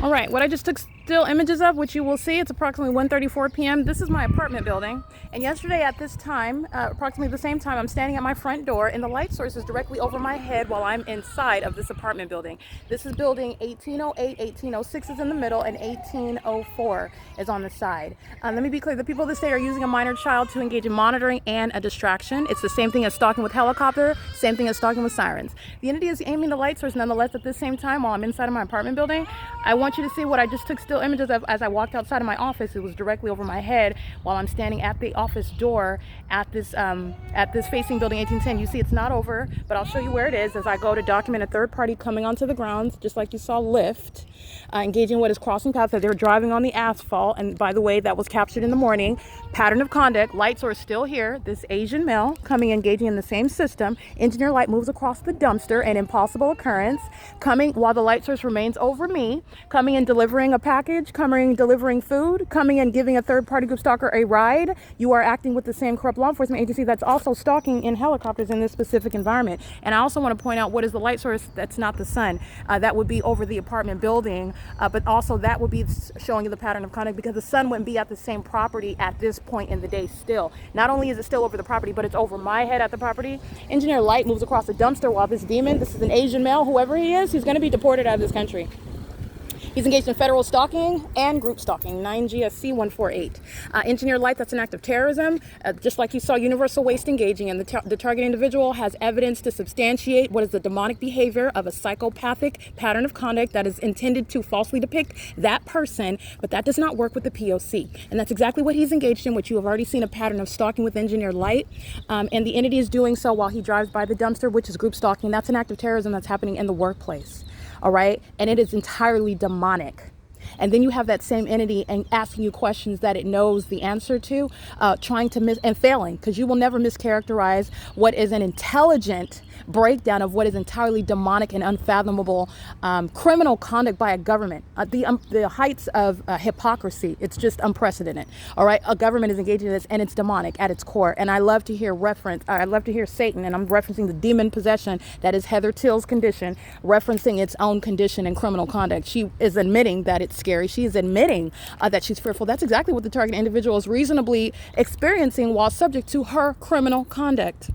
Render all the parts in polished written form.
All right, what I just took still images of, which you will see, it's approximately 1:34 p.m. This is my apartment building, and yesterday at this time, approximately the same time, I'm standing at my front door, and the light source is directly over my head while I'm inside of this apartment building. This is building 1808, 1806 is in the middle, and 1804 is on the side. Let me be clear, the people of the state are using a minor child to engage in monitoring and a distraction. It's the same thing as stalking with helicopter, same thing as stalking with sirens. The entity is aiming the light source nonetheless at the same time while I'm inside of my apartment building. I want you to see what I just took still images of as I walked outside of my office. It was directly over my head while I'm standing at the office door at this facing building 1810. You see it's not over, but I'll show you where it is as I go to document a third party coming onto the grounds, just like you saw Lyft, engaging what is crossing paths. So they're driving on the asphalt, and by the way, that was captured in the morning. Pattern of conduct, light source still here, this Asian male coming, engaging in the same system. Engineer light moves across the dumpster, an impossible occurrence, coming while the light source remains over me, coming and delivering a package, coming delivering food, coming and giving a third party group stalker a ride. You are acting with the same corrupt law enforcement agency that's also stalking in helicopters in this specific environment. And I also want to point out what is the light source that's not the sun. That would be over the apartment building, but also that would be showing you the pattern of conduct, because the sun wouldn't be at the same property at this point in the day still. Not only is it still over the property, but it's over my head at the property. Engineer light moves across the dumpster while this demon, this is an Asian male, whoever he is, he's going to be deported out of this country. He's engaged in federal stalking and group stalking, 9 GSC 148. Engineer light, that's an act of terrorism. Just like you saw Universal Waste engaging, and the target individual has evidence to substantiate what is the demonic behavior of a psychopathic pattern of conduct that is intended to falsely depict that person, but that does not work with the P.O.C. And that's exactly what he's engaged in, which you have already seen a pattern of stalking with engineer light. And the entity is doing so while he drives by the dumpster, which is group stalking. That's an act of terrorism that's happening in the workplace. All right, and it is entirely demonic. And then you have that same entity and asking you questions that it knows the answer to, trying to and failing, because you will never mischaracterize what is an intelligent breakdown of what is entirely demonic and unfathomable criminal conduct by a government. The heights of hypocrisy, it's just unprecedented. All right, a government is engaging in this, and it's demonic at its core. And I love to hear I love to hear Satan, and I'm referencing the demon possession that is Heather Till's condition, referencing its own condition in criminal conduct. She is admitting that it's scary. She is admitting that she's fearful. That's exactly what the target individual is reasonably experiencing while subject to her criminal conduct.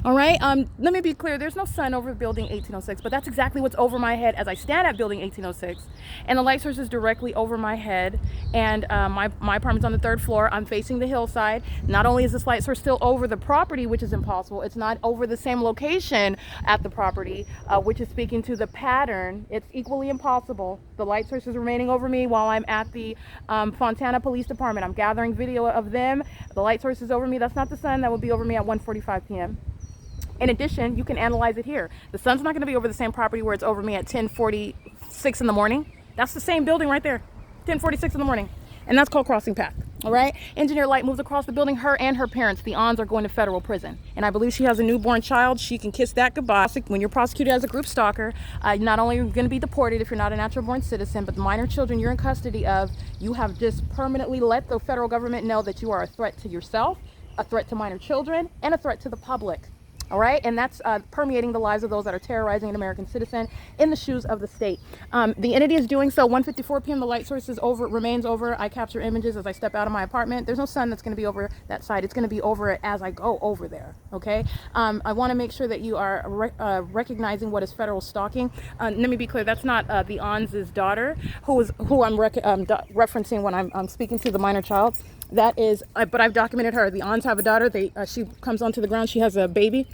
All right, let me be clear, there's no sun over building 1806, but that's exactly what's over my head as I stand at building 1806, and the light source is directly over my head, and my apartment's on the 3rd floor. I'm facing the hillside. Not only is this light source still over the property, which is impossible, it's not over the same location at the property, which is speaking to the pattern. It's equally impossible. The light source is remaining over me while I'm at the Fontana Police Department. I'm gathering video of them. The light source is over me. That's not the sun. That would be over me at 1:45 p.m. In addition, you can analyze it here. The sun's not going to be over the same property where it's over me at 10:46 in the morning. That's the same building right there, 10:46 in the morning. And that's called crossing path. All right. Engineer light moves across the building. Her and her parents, the Ons, are going to federal prison. And I believe she has a newborn child. She can kiss that goodbye. When you're prosecuted as a group stalker, not only are you going to be deported if you're not a natural born citizen, but the minor children you're in custody of, you have just permanently let the federal government know that you are a threat to yourself, a threat to minor children, and a threat to the public. All right, and that's permeating the lives of those that are terrorizing an American citizen in the shoes of the state. The entity is doing so. 1:54 p.m. The light source is over, remains over. I capture images as I step out of my apartment. There's no sun that's going to be over that side. It's going to be over it as I go over there. Okay. I want to make sure that you are recognizing what is federal stalking. Let me be clear. That's not the Ons' daughter, who I'm referencing when I'm speaking to the minor child. That is, but I've documented her. The Ons have a daughter. She comes onto the ground. She has a baby.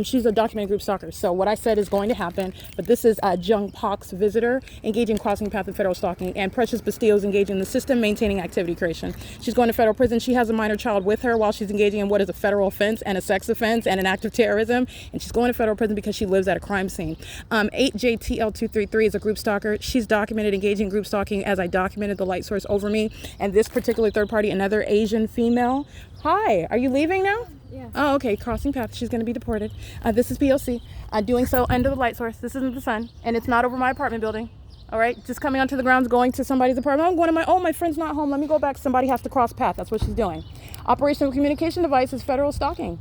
She's a documented group stalker. So what I said is going to happen. But this is Jung Pak's visitor engaging crossing path of federal stalking, and Precious Bastillo's engaging in the system, maintaining activity creation. She's going to federal prison. She has a minor child with her while she's engaging in what is a federal offense and a sex offense and an act of terrorism. And she's going to federal prison because she lives at a crime scene. 8JTL233 is a group stalker. She's documented engaging in group stalking as I documented the light source over me. And this particular third party, another Asian female. Hi, are you leaving now? Yeah. Oh, okay. Crossing path. She's going to be deported. This is P.O.C. Doing so under the light source. This isn't the sun, and it's not over my apartment building. All right. Just coming onto the grounds, going to somebody's apartment. I'm going to my friend's not home. Let me go back. Somebody has to cross path. That's what she's doing. Operational communication device is federal stalking.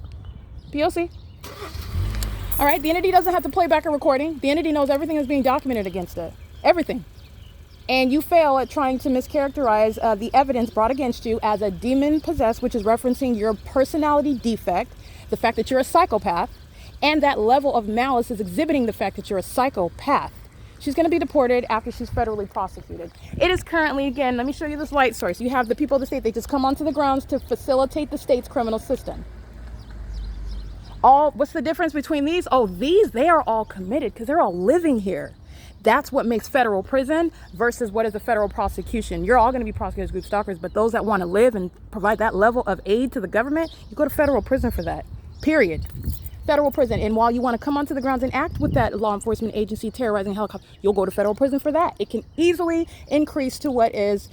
P.O.C. All right. The entity doesn't have to play back a recording. The entity knows everything is being documented against it. Everything. and you fail at trying to mischaracterize the evidence brought against you as a demon possessed, which is referencing your personality defect, the fact that you're a psychopath, and that level of malice is exhibiting the fact that you're a psychopath. She's going to be deported after she's federally prosecuted. It is currently, again, let me show you this light source. You have the people of the state, they just come onto the grounds to facilitate the state's criminal system. What's the difference between these? Oh, they are all committed because they're all living here. That's what makes federal prison versus what is a federal prosecution. You're all going to be prosecuted as group stalkers, but those that want to live and provide that level of aid to the government, you go to federal prison for that, period. Federal prison. And while you want to come onto the grounds and act with that law enforcement agency terrorizing helicopter, you'll go to federal prison for that. It can easily increase to what is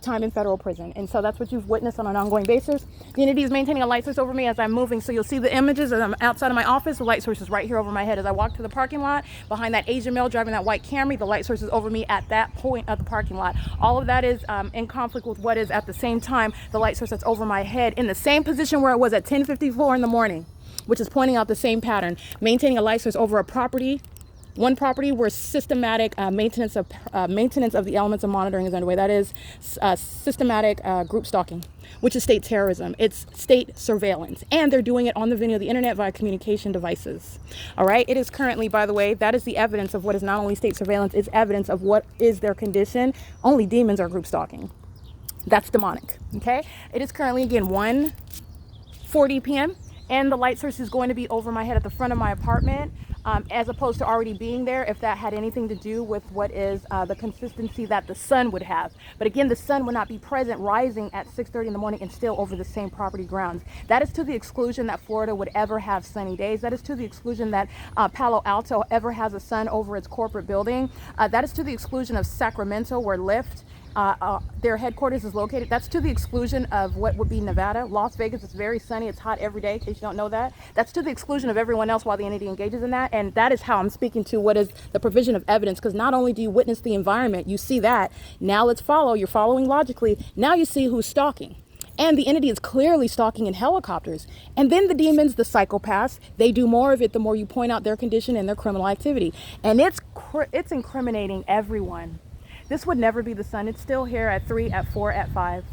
time in federal prison. And so that's what you've witnessed on an ongoing basis. The entity is maintaining a light source over me as I'm moving. So you'll see the images as I'm outside of my office. The light source is right here over my head. As I walk to the parking lot, behind that Asian male driving that white Camry, the light source is over me at that point of the parking lot. All of that is in conflict with what is at the same time the light source that's over my head in the same position where it was at 10:54 in the morning, which is pointing out the same pattern. Maintaining a light source over a property, one property where systematic maintenance of the elements of monitoring is underway. That is systematic group stalking, which is state terrorism. It's state surveillance, and they're doing it on the venue of the internet via communication devices. All right. It is currently, by the way, that is the evidence of what is not only state surveillance, it's evidence of what is their condition. Only demons are group stalking. That's demonic. Okay. It is currently, again, 1:40 p.m. and the light source is going to be over my head at the front of my apartment, as opposed to already being there, if that had anything to do with what is the consistency that the sun would have. But again, the sun would not be present rising at 6:30 in the morning and still over the same property grounds. That is to the exclusion that Florida would ever have sunny days. That is to the exclusion that Palo Alto ever has a sun over its corporate building. That is to the exclusion of Sacramento, where Lyft, their headquarters is located. That's to the exclusion of what would be Nevada. Las Vegas is very sunny. It's hot every day, in case you don't know that. That's to the exclusion of everyone else while the entity engages in that. And that is how I'm speaking to what is the provision of evidence, because not only do you witness the environment, you see that. Now let's follow. You're following logically. Now you see who's stalking. And the entity is clearly stalking in helicopters. And then the demons, the psychopaths, they do more of it the more you point out their condition and their criminal activity. And it's incriminating everyone. This would never be the sun. It's still here at 3, at 4, at 5.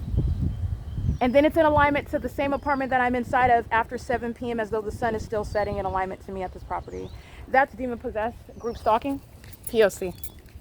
And then it's in alignment to the same apartment that I'm inside of after 7 p.m. as though the sun is still setting in alignment to me at this property. That's demon possessed group stalking. P.O.C.